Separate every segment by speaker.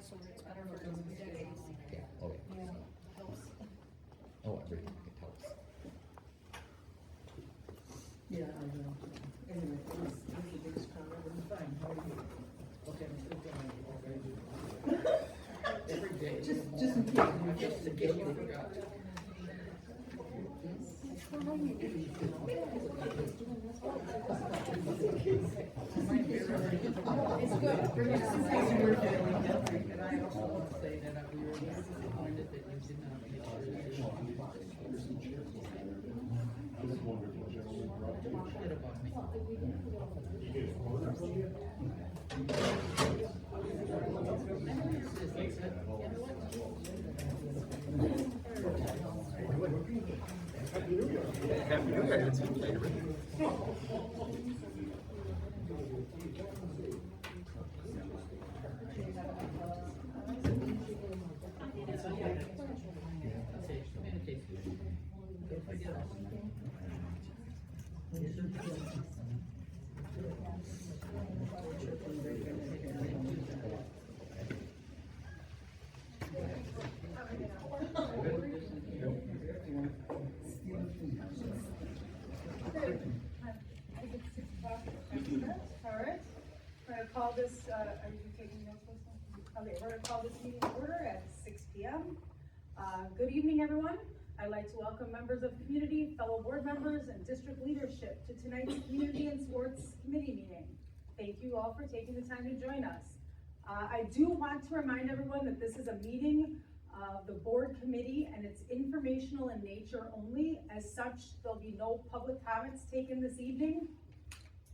Speaker 1: so it's better for decades.
Speaker 2: Yeah, oh yeah.
Speaker 1: Yeah, helps.
Speaker 2: Oh, everything, it helps.
Speaker 3: Yeah, I know. Anyway, it was the biggest comment, it was fine, how are you? Okay, I'm still doing it. Every day. Just in case, just in case you forgot. It's good. Bring it on. And I also want to say that we were disappointed that you did not get Forget about me.
Speaker 4: Happy New Year. It's later.
Speaker 5: Alright, we're gonna call this, are you taking notes with me? Okay, we're gonna call this meeting to order at 6 p.m. Good evening, everyone. I'd like to welcome members of the community, fellow board members, and district leadership to tonight's Community and Sports Committee meeting. Thank you all for taking the time to join us. I do want to remind everyone that this is a meeting of the board committee and it's informational in nature only. As such, there'll be no public comments taken this evening.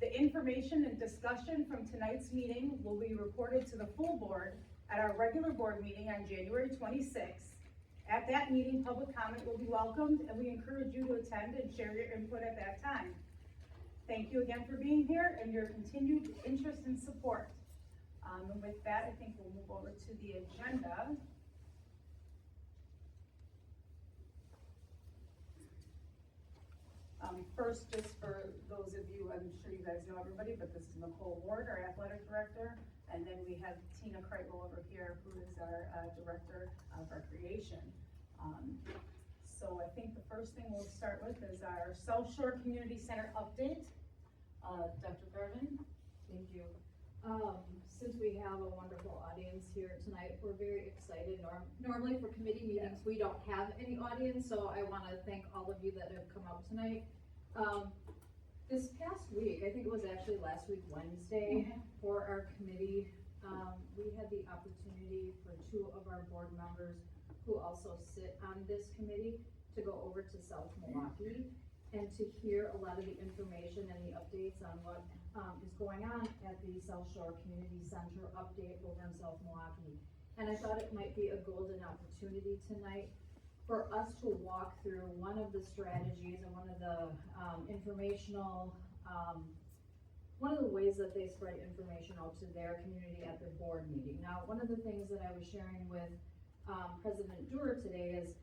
Speaker 5: The information and discussion from tonight's meeting will be reported to the full board at our regular board meeting on January 26th. At that meeting, public comment will be welcomed and we encourage you to attend and share your input at that time. Thank you again for being here and your continued interest and support. And with that, I think we'll move over to the agenda. First, just for those of you, I'm sure you guys know everybody, but this is Nicole Ward, our athletic director. And then we have Tina Kreitel over here, who is our director of recreation. So I think the first thing we'll start with is our South Shore Community Center update. Dr. Garvin.
Speaker 6: Thank you. Since we have a wonderful audience here tonight, we're very excited. Normally for committee meetings, we don't have any audience, so I want to thank all of you that have come out tonight. This past week, I think it was actually last week, Wednesday, for our committee, we had the opportunity for two of our board members who also sit on this committee to go over to South Milwaukee and to hear a lot of the information and the updates on what is going on at the South Shore Community Center update over in South Milwaukee. And I thought it might be a golden opportunity tonight for us to walk through one of the strategies and one of the informational, one of the ways that they spread information out to their community at their board meeting. Now, one of the things that I was sharing with President Durer today is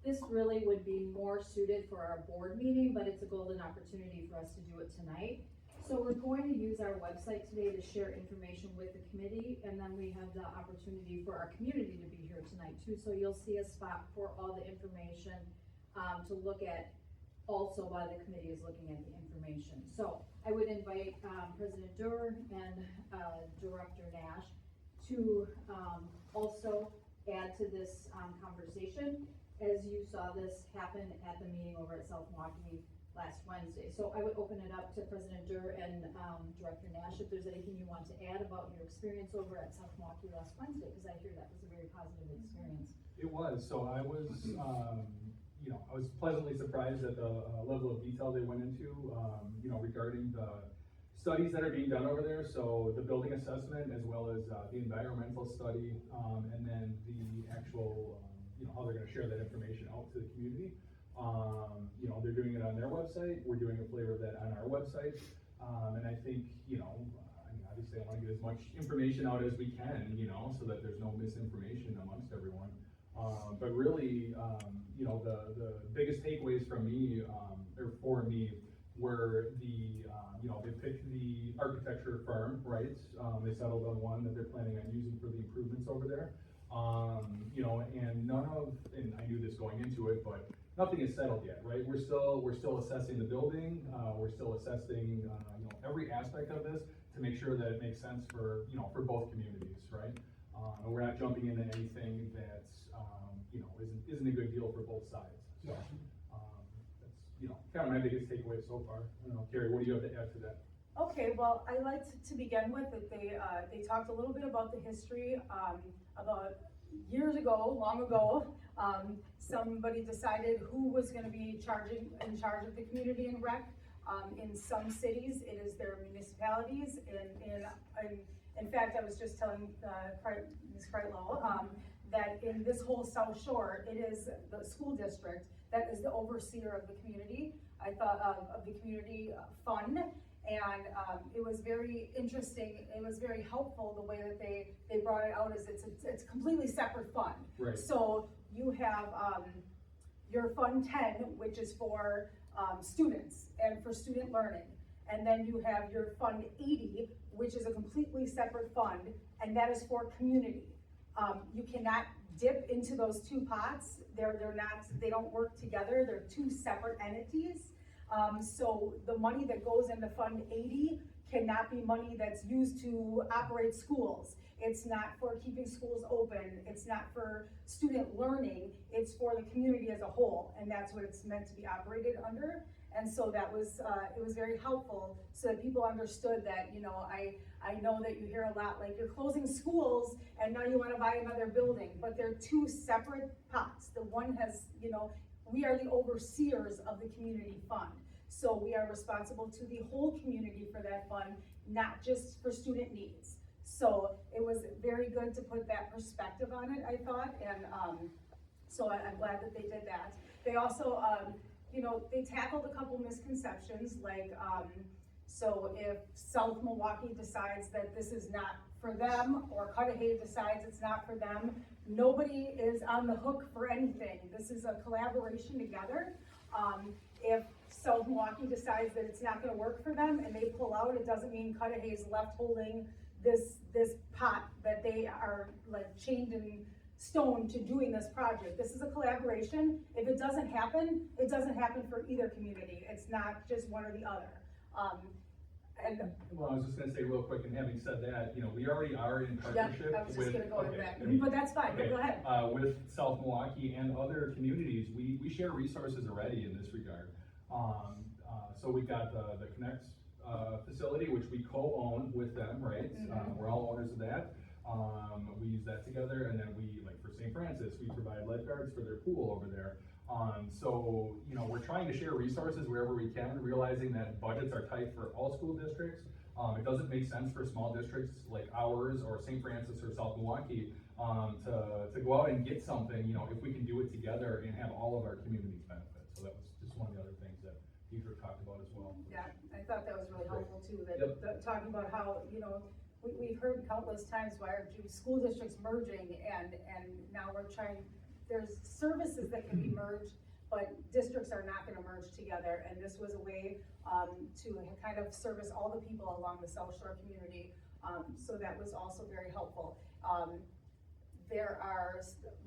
Speaker 6: this really would be more suited for our board meeting, but it's a golden opportunity for us to do it tonight. So we're going to use our website today to share information with the committee, and then we have the opportunity for our community to be here tonight too. So you'll see a spot for all the information to look at also while the committee is looking at the information. So I would invite President Durer and Director Nash to also add to this conversation, as you saw this happen at the meeting over at South Milwaukee last Wednesday. So I would open it up to President Durer and Director Nash if there's anything you want to add about your experience over at South Milwaukee last Wednesday, because I hear that was a very positive experience.
Speaker 4: It was. So I was, I was pleasantly surprised at the level of detail they went into, regarding the studies that are being done over there. So the building assessment, as well as the environmental study, and then the actual, how they're going to share that information out to the community. They're doing it on their website. We're doing a flavor of that on our website. And I think, obviously I want to get as much information out as we can, so that there's no misinformation amongst everyone. But really, the biggest takeaways from me, or for me, were the, they picked the architecture firm, right? They settled on one that they're planning on using for the improvements over there. You know, and and I knew this going into it, but nothing is settled yet, right? We're still assessing the building, we're still assessing, you know, every aspect of this to make sure that it makes sense for, you know, for both communities, right? And we're not jumping into anything that's, you know, isn't a good deal for both sides. So, that's, you know, kind of my biggest takeaway so far. I don't know, Carrie, what do you have to add to that?
Speaker 5: Okay, well, I like to begin with that they talked a little bit about the history, about years ago, long ago, somebody decided who was gonna be in charge of the community and rec. In some cities, it is their municipalities, in fact, I was just telling, Ms. Kreitlow, that in this whole South Shore, it is the school district that is the overseer of the community. I thought of the community fund, and it was very interesting. It was very helpful the way that they brought it out. Is it's a completely separate fund.
Speaker 4: Right.
Speaker 5: So you have your Fund 10, which is for students and for student learning, and then you have your Fund 80, which is a completely separate fund, and that is for community. You cannot dip into those two pots. They don't work together. They're two separate entities. So the money that goes into Fund 80 cannot be money that's used to operate schools. It's not for keeping schools open. It's not for student learning. It's for the community as a whole, and that's what it's meant to be operated under. And so that was, it was very helpful so that people understood that, you know, I know that you hear a lot like you're closing schools and now you want to buy another building, but they're two separate pots. The one has, you know, we are the overseers of the community fund. So we are responsible to the whole community for that fund, not just for student needs. So it was very good to put that perspective on it, I thought, and so I'm glad that they did that. They also, you know, they tackled a couple misconceptions, like, so if South Milwaukee decides that this is not for them, or Cudahy decides it's not for them, nobody is on the hook for anything. This is a collaboration together. If South Milwaukee decides that it's not gonna work for them and they pull out, it doesn't mean Cudahy is left holding this pot that they are like chained in stone to doing this project. This is a collaboration. If it doesn't happen, it doesn't happen for either community. It's not just one or the other.
Speaker 4: Well, I was just gonna say real quick, and having said that, you know, we already are in partnership
Speaker 5: I was just
Speaker 4: with,
Speaker 5: gonna go into
Speaker 4: okay,
Speaker 5: that, but that's fine,
Speaker 4: okay,
Speaker 5: go ahead.
Speaker 4: With South Milwaukee and other communities, we share resources already in this regard. So we've got the Connect facility, which we co-own with them, right? We're all owners of that. We use that together, and then we, like for St. Francis, we provide lifeguards for their pool over there. So, you know, we're trying to share resources wherever we can, realizing that budgets are tight for all school districts. It doesn't make sense for small districts like ours or St. Francis or South Milwaukee to go out and get something, you know, if we can do it together and have all of our communities benefit. So that was just one of the other things that Peter talked about as well.
Speaker 5: Yeah, I thought that was really helpful too, that,
Speaker 4: Yep.
Speaker 5: talking about how, you know, we've heard countless times why our school districts merging, and now we're trying, there's services that can be merged, but districts are not gonna merge together, and this was a way to kind of service all the people along the South Shore community, so that was also very helpful.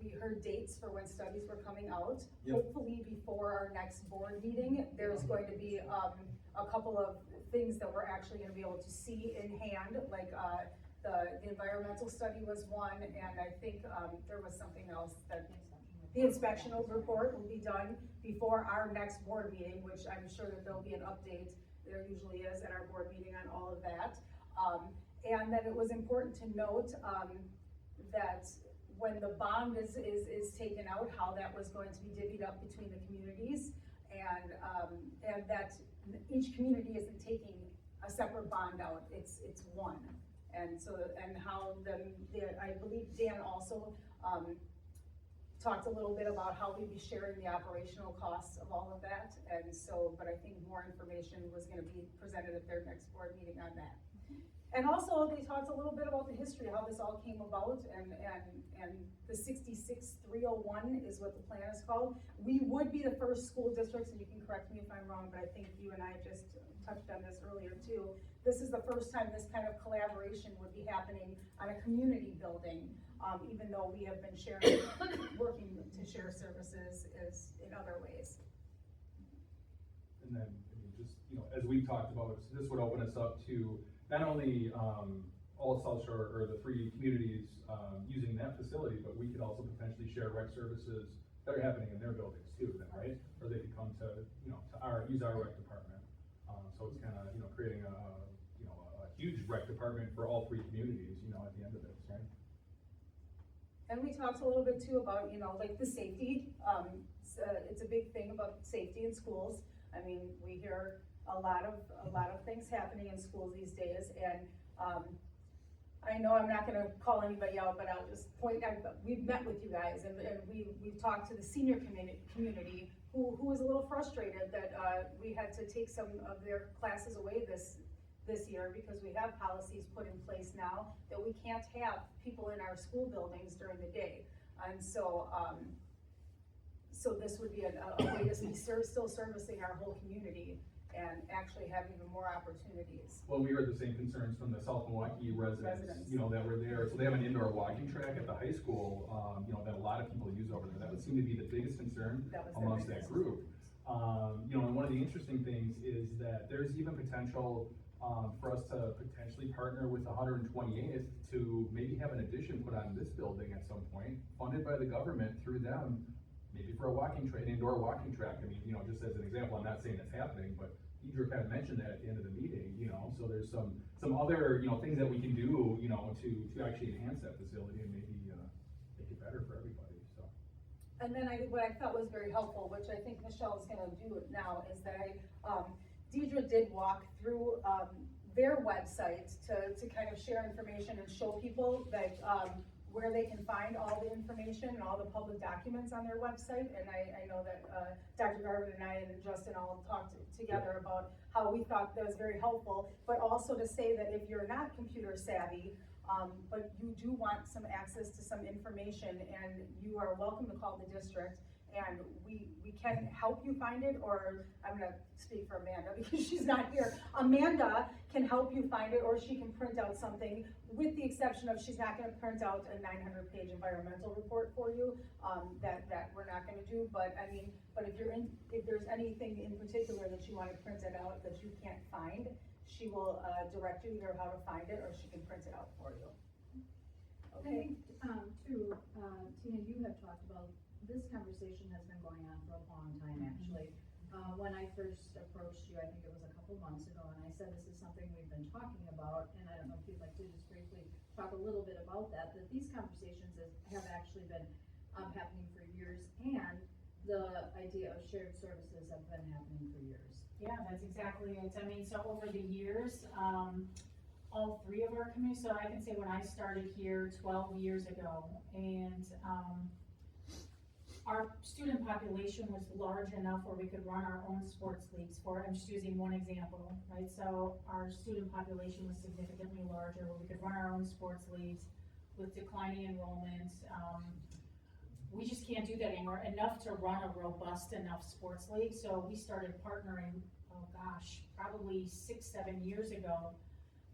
Speaker 5: We heard dates for when studies were coming out.
Speaker 2: Yep.
Speaker 5: Hopefully before our next board meeting, there's going to be a couple of things that we're actually gonna be able to see in hand, like the environmental study was one, and I think there was something else that the inspectional report will be done before our next board meeting, which I'm sure that there'll be an update. There usually is at our board meeting on all of that. And then it was important to note that when the bond is taken out, how that was going to be divvied up between the communities, and that each community isn't taking a separate bond out, it's one. And so, and how I believe Dan also talked a little bit about how we'd be sharing the operational costs of all of that. And so, but I think more information was gonna be presented at their next board meeting on that. And also, they talked a little bit about the history, how this all came about, and the 66-301 is what the plan is called. We would be the first school districts, and you can correct me if I'm wrong, but I think you and I just touched on this earlier too. This is the first time this kind of collaboration would be happening on a community building, even though we have been sharing, working to share services is in other ways.
Speaker 4: And then, I mean, just, you know, as we've talked about, so this would open us up to not only, all of South Shore or the 3 communities, using that facility, but we could also potentially share rec services that are happening in their buildings too, then, right? Or they could come to, you know, use our rec department. So it's kind of, you know, creating a huge rec department for all 3 communities, you know, at the end of this, right?
Speaker 5: And we talked a little bit too about, you know, like the safety. It's a big thing about safety in schools. I mean, we hear a lot of things happening in schools these days, and I know I'm not gonna call anybody out, but I'll just point out, we've met with you guys, and we've talked to the senior community who was a little frustrated that we had to take some of their classes away this year because we have policies put in place now that we can't have people in our school buildings during the day. And so, so this would be a way to be still servicing our whole community and actually have even more opportunities.
Speaker 4: Well, we heard the same concerns from the South Milwaukee residents, you know, that were there. So they have an indoor walking track at the high school, you know, that a lot of people use over there. That would seem to be the biggest concern amongst that group. You know, and one of the interesting things is that there's even potential for us to potentially partner with 128th to maybe have an addition put on this building at some point, funded by the government through them, maybe for a walking track, an indoor walking track. I mean, you know, just as an example, I'm not saying it's happening, but Idra kind of mentioned that at the end of the meeting, you know, so there's some other, you know, things that we can do, you know, to actually enhance that facility and maybe make it better for everybody, so.
Speaker 5: And then what I thought was very helpful, which I think Michelle is gonna do it now, is that Deidre did walk through their website to kind of share information and show people that where they can find all the information and all the public documents on their website. And I know that Dr. Garvin and I and Justin all talked together about how we thought that was very helpful, but also to say that if you're not computer savvy, but you do want some access to some information, and you are welcome to call the district, and we can help you find it, or I'm gonna speak for Amanda because she's not here. Amanda can help you find it, or she can print out something, with the exception of she's not gonna print out a 900-page environmental report for you, that we're not gonna do. But I mean, but if there's anything in particular that you wanna print it out that you can't find, she will direct you either how to find it, or she can print it out for you. Okay.
Speaker 6: I think, Tina, you have talked about, this conversation has been going on for a long time, actually. When I first approached you, I think it was a couple months ago, and I said this is something we've been talking about, and I don't know if you'd like to just briefly talk a little bit about that these conversations have actually been happening for years, and the idea of shared services have been happening for years.
Speaker 7: Yeah, that's exactly it. I mean, so over the years, all 3 of our communities, so I can say when I started here 12 years ago, and our student population was large enough where we could run our own sports leagues for, I'm just using one example, right? So our student population was significantly larger where we could run our own sports leagues with declining enrollment. We just can't do that anymore, enough to run a robust enough sports league. So we started partnering, oh gosh, probably 6-7 years ago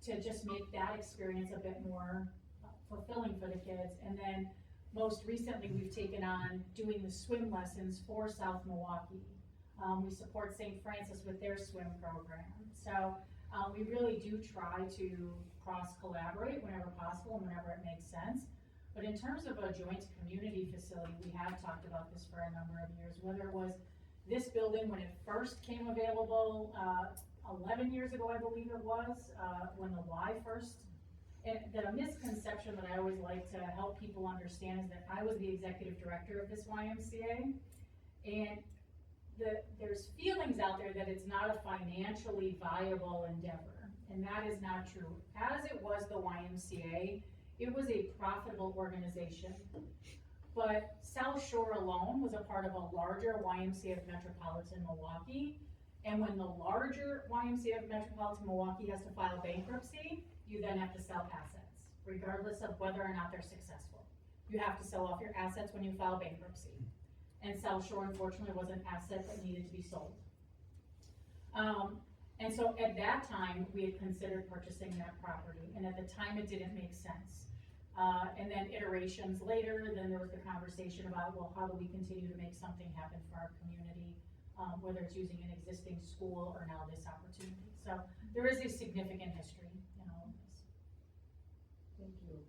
Speaker 7: to just make that experience a bit more fulfilling for the kids. And then most recently, we've taken on doing the swim lessons for South Milwaukee. We support St. Francis with their swim program. So we really do try to cross-collaborate whenever possible and whenever it makes sense. But in terms of a joint community facility, we have talked about this for a number of years, whether it was this building when it first came available 11 years ago, I believe it was, when the Y first. And the misconception that I always like to help people understand is that I was the executive director of this YMCA, and there's feelings out there that it's not a financially viable endeavor, and that is not true. As it was the YMCA, it was a profitable organization, but South Shore alone was a part of a larger YMCA of Metropolitan Milwaukee, and when the larger YMCA of Metropolitan Milwaukee has to file bankruptcy, you then have to sell assets, regardless of whether or not they're successful. You have to sell off your assets when you file bankruptcy. And South Shore, unfortunately, was an asset that needed to be sold. And so at that time, we had considered purchasing that property, and at the time, it didn't make sense. And then iterations later, then there was the conversation about, well, how do we continue to make something happen for our community? Whether it's using an existing school or now this opportunity. So there is a significant history in all of this.
Speaker 6: Thank you.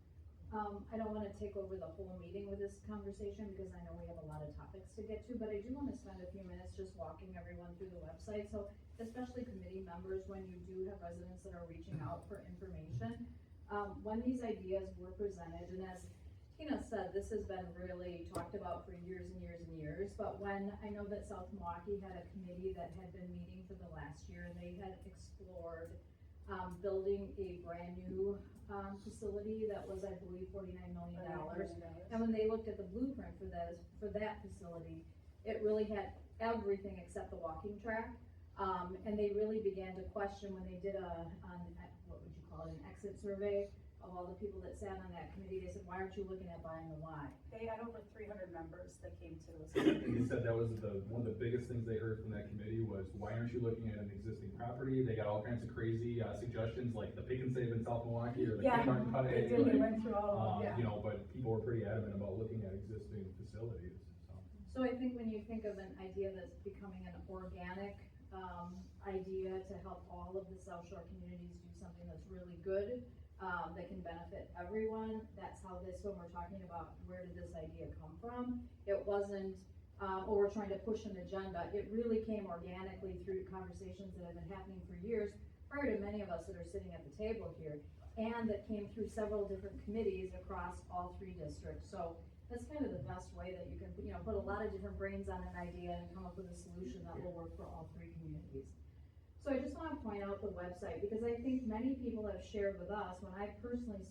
Speaker 6: I don't wanna take over the whole meeting with this conversation because I know we have a lot of topics to get to, but I do wanna spend a few minutes just walking everyone through the website. So especially committee members, when you do have residents that are reaching out for information, when these ideas were presented, and as Tina said, this has been really talked about for years and years and years, but when I know that South Milwaukee had a committee that had been meeting for the last year, they had explored building a brand new facility that was, I believe, $49 million. And when they looked at the blueprint for that facility, it really had everything except the walking track. And they really began to question when they did what would you call it, an exit survey of all the people that sat on that committee. They said, why aren't you looking at buying the Y?
Speaker 5: They had over 300 members that came to those.
Speaker 4: They said that was one of the biggest things they heard from that committee was, why aren't you looking at an existing property? They got all kinds of crazy suggestions, like the Pick and Save in South Milwaukee or the
Speaker 5: Yeah,
Speaker 4: Kmart in Cudahy.
Speaker 5: they did, they went through all of them, yeah.
Speaker 4: You know, but people were pretty adamant about looking at existing facilities, so.
Speaker 6: So I think when you think of an idea that's becoming an organic, idea to help all of the South Shore communities do something that's really good, that can benefit everyone, that's how this, when we're talking about where did this idea come from, it wasn't, or we're trying to push an agenda, it really came organically through conversations that have been happening for years, prior to many of us that are sitting at the table here, and that came through several different committees across all 3 districts. So that's kind of the best way that you can, put a lot of different brains on an idea and come up with a solution that will work for all 3 communities. So I just want to point out the website, because I think many people have shared with us, when I personally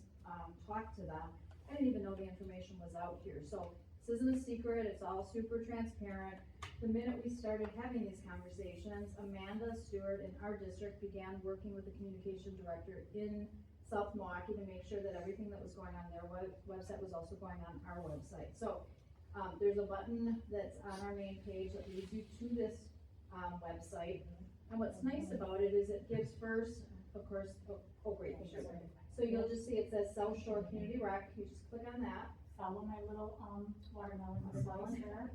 Speaker 6: talked to them, I didn't even know the information was out here. So this isn't a secret, it's all super transparent. The minute we started having these conversations, Amanda Stewart in our district began working with the communication director in South Milwaukee to make sure that everything that was going on their website was also going on our website. So there's a button that's on our main page that leads you to this website. And what's nice about it is it gives first, of course, great picture. So you'll just see it says South Shore Community Rec, you just click on that.
Speaker 7: Follow my little, watermelon slice there.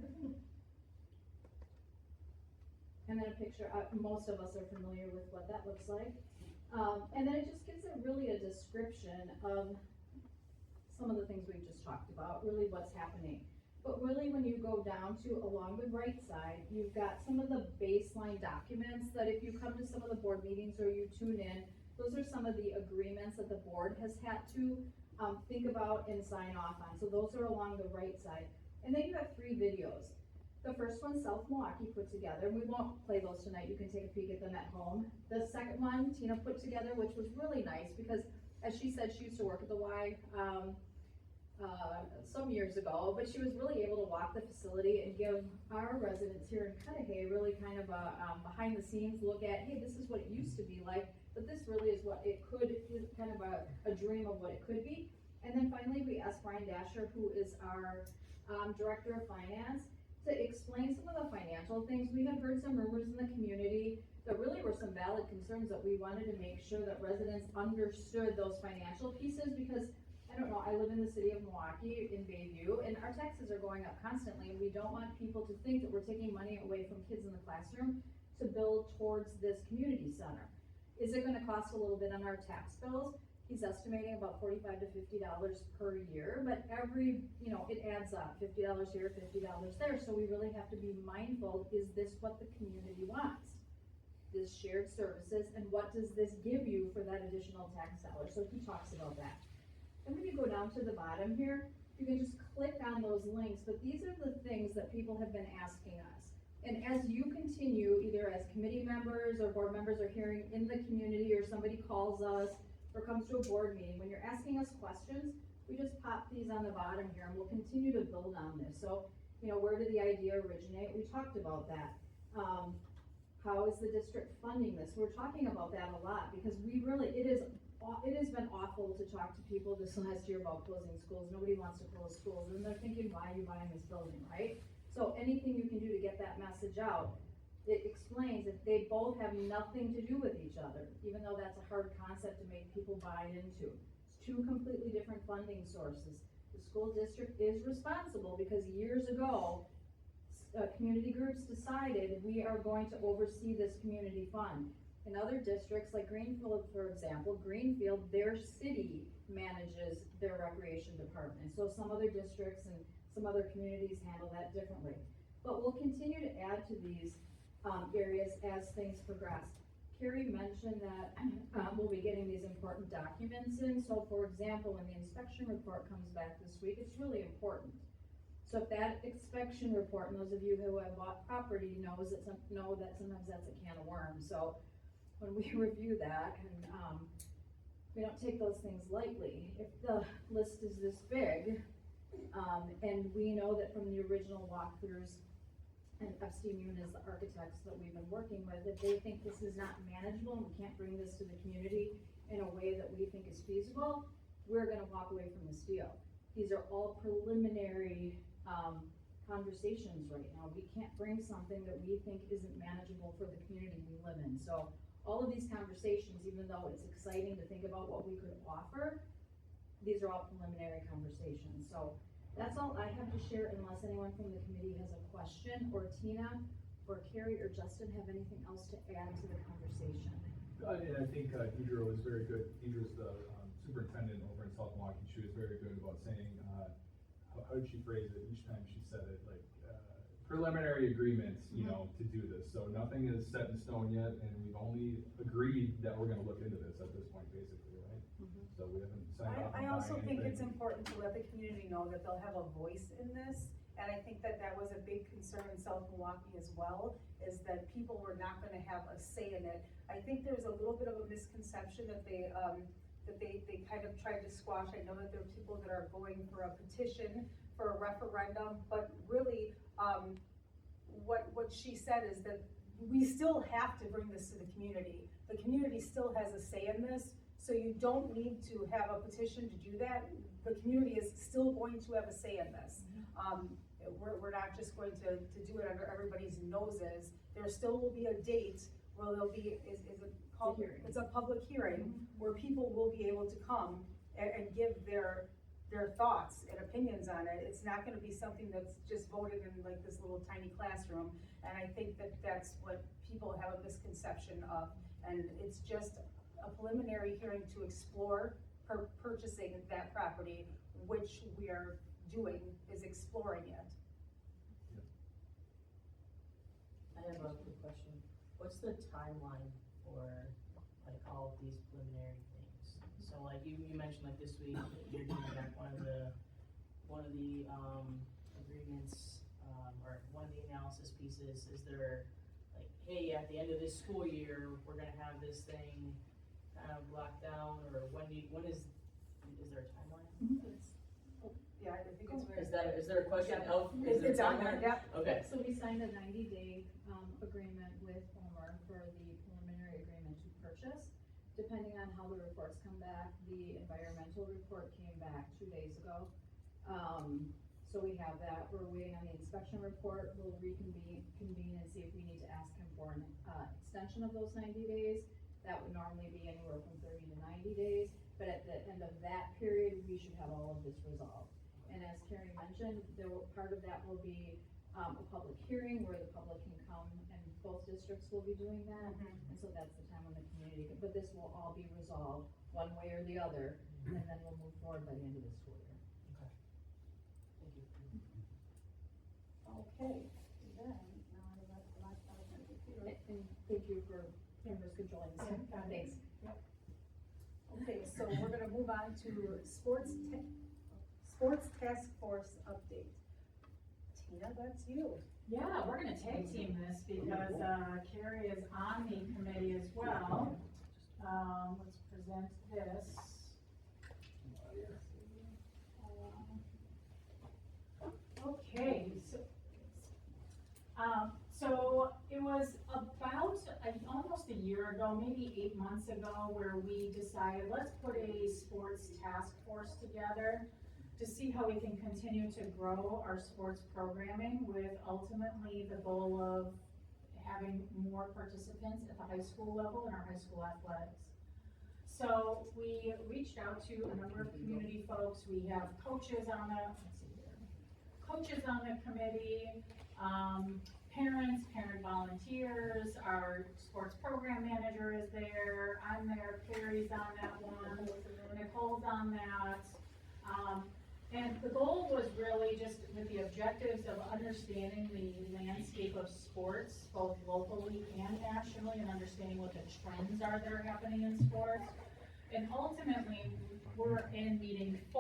Speaker 6: And then a picture, most of us are familiar with what that looks like. And then it just gives it really a description of some of the things we've just talked about, really what's happening. But really, when you go down to along the right side, you've got some of the baseline documents that if you come to some of the board meetings or you tune in, those are some of the agreements that the board has had to think about and sign off on. So those are along the right side. And then you have 3 videos. The first one, South Milwaukee put together. We won't play those tonight. You can take a peek at them at home. The second one, Tina put together, which was really nice because, as she said, she used to work at the Y some years ago, but she was really able to walk the facility and give our residents here in Cudahy really kind of a behind the scenes look at, hey, this is what it used to be like, but this really is what it could, kind of a dream of what it could be. And then finally, we asked Brian Dasher, who is our Director of Finance, to explain some of the financial things. We had heard some rumors in the community that really were some valid concerns that we wanted to make sure that residents understood those financial pieces, because I don't know, I live in the city of Milwaukee in Bayview, and our taxes are going up constantly, and we don't want people to think that we're taking money away from kids in the classroom to build towards this community center. Is it gonna cost a little bit on our tax bills? He's estimating about $45 to $50 per year, but every, it adds up, $50 here, $50 there, so we really have to be mindful, is this what the community wants? This shared services, and what does this give you for that additional tax dollar? So he talks about that. And when you go down to the bottom here, you can just click on those links, but these are the things that people have been asking us. And as you continue, either as committee members or board members are hearing in the community, or somebody calls us or comes to a board meeting, when you're asking us questions, we just pop these on the bottom here and we'll continue to build on this. So, where did the idea originate? We talked about that. How is the district funding this? We're talking about that a lot because it has been awful to talk to people this last year about closing schools. Nobody wants to close schools, and they're thinking, why are you buying this building, right? So anything you can do to get that message out, it explains that they both have nothing to do with each other, even though that's a hard concept to make people buy into. It's two completely different funding sources. The school district is responsible because years ago, community groups decided we are going to oversee this community fund. In other districts, like Greenfield, for example, Greenfield, their city manages their recreation department. So some other districts and some other communities handle that differently. But we'll continue to add to these areas as things progress. Carrie mentioned that we'll be getting these important documents in. So for example, when the inspection report comes back this week, it's really important. So if that inspection report, and those of you who have bought property know that sometimes that's a can of worms. So when we review that, and we don't take those things lightly. If the list is this big, and we know that from the original walkthroughs, and FSTU and as the architects that we've been working with, if they think this is not manageable and we can't bring this to the community in a way that we think is feasible, we're gonna walk away from this deal. These are all preliminary conversations right now. We can't bring something that we think isn't manageable for the community we live in. So all of these conversations, even though it's exciting to think about what we could offer, these are all preliminary conversations. So that's all I have to share unless anyone from the committee has a question, or Tina, or Carrie, or Justin have anything else to add to the conversation.
Speaker 4: And I think Deidre was very good. Deidre's the superintendent over in South Milwaukee. She was very good about saying, how did she phrase it each time she said it, like preliminary agreements, you know, to do this. So nothing is set in stone yet, and we've only agreed that we're gonna look into this at this point, basically, right? So we haven't signed off on
Speaker 5: I also
Speaker 4: buying
Speaker 5: think
Speaker 4: anything.
Speaker 5: it's important to let the community know that they'll have a voice in this. And I think that that was a big concern in South Milwaukee as well, is that people were not gonna have a say in it. I think there's a little bit of a misconception that they kind of tried to squash. I know that there are people that are going for a petition for a referendum, but really, what she said is that we still have to bring this to the community. The community still has a say in this, so you don't need to have a petition to do that. The community is still going to have a say in this. We're not just going to do it under everybody's noses. There still will be a date where there'll be, it's a public hearing where people will be able to come and give their thoughts and opinions on it. It's not gonna be something that's just voted in like this little tiny classroom. And I think that that's what people have a misconception of. And it's just a preliminary hearing to explore purchasing that property, which we are doing, is exploring it.
Speaker 8: I have a quick question. What's the timeline for like all of these preliminary things? So like you mentioned like this week, you're doing back one of the agreements, or one of the analysis pieces. Is there like, hey, at the end of this school year, we're gonna have this thing kind of locked down, or is there a timeline?
Speaker 5: Yeah, I think it's very.
Speaker 8: Is there a question
Speaker 5: Yeah.
Speaker 8: of, is there a
Speaker 5: It's on there,
Speaker 8: timeline?
Speaker 5: yeah.
Speaker 8: Okay.
Speaker 6: So we signed a 90-day agreement with Homer for the preliminary agreement to purchase. Depending on how the reports come back, the environmental report came back 2 days ago. So we have that. We're waiting on the inspection report. We'll convene and see if we need to ask him for an extension of those 90 days. That would normally be anywhere from 30 to 90 days. But at the end of that period, we should have all of this resolved. And as Carrie mentioned, part of that will be a public hearing where the public can come, and both districts will be doing that. And so that's the time when the community can, but this will all be resolved one way or the other, and then we'll move forward by the end of the school year.
Speaker 8: Okay. Thank you.
Speaker 5: Okay, then, now I left the last part of my computer.
Speaker 6: And thank you for members controlling this. Thanks.
Speaker 5: Okay, so we're gonna move on to sports task force update. Tina, that's you.
Speaker 7: Yeah, we're gonna tag team this because, Carrie is on the committee as well. Let's present this. Okay, so it was about almost a year ago, maybe 8 months ago, where we decided, let's put a sports task force together to see how we can continue to grow our sports programming with ultimately the goal of having more participants at the high school level in our high school athletics. So we reached out to a number of community folks. We have coaches on the, let's see here, coaches on the committee, parents, parent volunteers, our sports program manager is there, I'm there, Carrie's on that one, Nicole's on that. And the goal was really just with the objectives of understanding the landscape of sports, both locally and nationally, and understanding what the trends are that are happening in sports. And ultimately, we're in meeting 4.